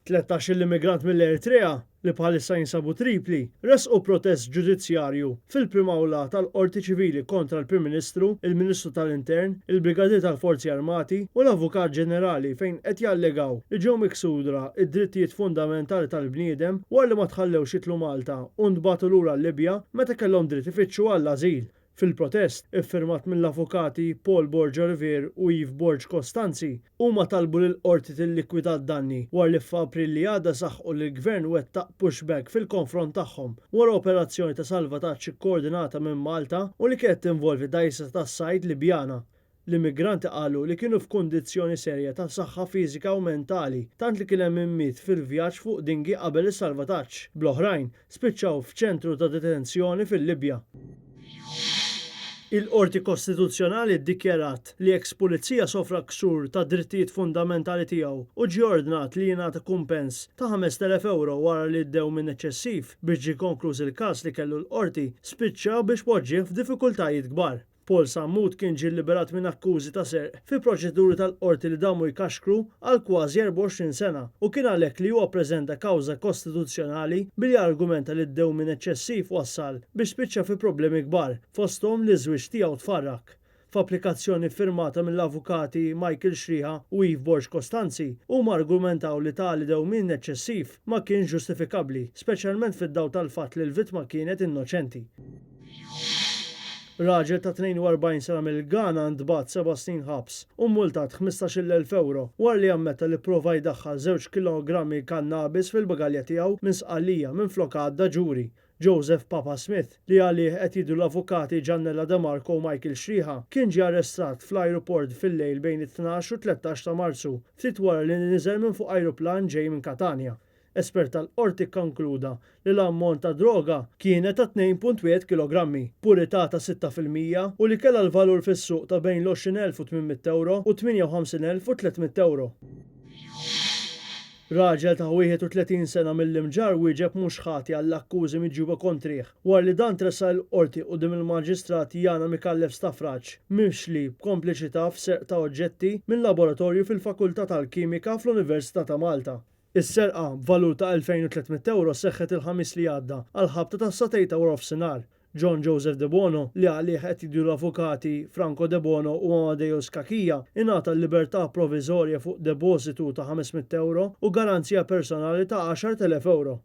13 l-immigrant mill-Eritrea li bħalissa jinsabu Tripli resqu protest ġudizzjarju fil-primawla tal-Qorti Ċivili kontra l-Prim Ministru, il-Ministru tal-Intern, il-Brigadier tal-Forzi Armati u l-Avukat Ġenerali fejn qed jallegaw li ġew miksura id-drittijiet fundamentali tal-bniedem wara li ma tħallewx jitlu Malta u nbagħtu lura l-Libja meta kellhom dritt ifittxu għall-ażil. Fil-protest, iffirmat mill-avukati Paul Borgia Rivier u Yves Borg Costanzi, huma talbu lill qorti tillikwida d-danni wara li f'April li għadda saħħu li l-Gvern wettaq pushback fil-konfront tagħhom wara operazzjoni ta' salvataġġ ikkoordinata minn Malta u li kienet tinvolvi dgħajsa tas-sajd Libjana. L-immigranti qalu li kienu f'kundizzjoni serja ta' saħħa fiżika u mentali tant li kien hemm immiet fil-vjaġġ fuq dingi qabel is-salvataġġ. Bl-oħrajn spiċċaw f'ċentru ta' detenzjoni fil-Libja. Il-Qorti Kostituzzjonali ddikjarat li eks-pulizija sofra ksur ta' drittijiet fundamentali tiegħu u ġie ordnat li jingħata kumpens ta' 5,000 euro wara li ddew minn eċċessiv biex ġie konkluż il-każ li kellu l-qorti spiċċa biex poġġih f'diffikultajiet kbar. Paul Sammut kien ġie liberat minn akkużi ta' serq fi proċeduri tal-qorti li damu jkaxkru għal kważi 24 sena u kien għalhekk li huwa ppreżenta kawża kostituzzjonali billi argumenta li ddew minn eċċessiv wassal biex spiċċa fi problemi kbar fosthom li żwieġ tiegħu tfarrak. F'applikazzjoni firmata mill-avukati Michael Xriha u Yves Borg Costanzi huma argumentaw li tali dewmien eċċessiv ma kienx ġustifikabbli, speċjalment fid-dawl tal-fatt li l-vittma kienet innoċenti. Raġel ta' 42 sena mill-Ghana ntbagħat 7 snin ħabs u multat 15,000 euro wara li ammetta li pprova jdaħħal 2 kilogrammi kannabis fil-bagalja tiegħu minn sqallija minflok għadda ġuri. Joseph Papa Smith li għalih qed jidhru l-avukati Giannella De Marco u Michael Xriha kien ġie arrestat fl-ajruport fil-lejl bejn it-12 u 13 ta' Marzu ftit wara li niżel minn fuq ajruplan ġej minn Katania. Espert tal-qorti konkluda li l-ammont ta' droga kienet ta' 2.1 kg, purità ta' 6% u li kellha l-valur fis-suq ta' bejn l-20,800 euro u 58,300 euro. Raġel ta' 31 sena mill-Imġar wieġeb mhux ħati għall-akkużi miġjuba kontrih wara li dan tressa l-qorti quddiem il-Maġistrat Jana Mikallef Stafraġ mixli b'kompliċità f'serq ta' oġġetti minn laboratorju fil-Fakultà tal-Kimika fl-Università ta' Malta. Is-serqa b'valur ta' 2,300 euro seħħet il-ħamis li għadda għal ħabta ta' satejta wara f'sinar. John Joseph De Bono li għalih qed jidhru l-avukati Franco De Bono u Amadeus Kakija ingħata l-libertà proviżorja fuq depositu ta' 500 euro u garanzija personali ta' 10,000 euro.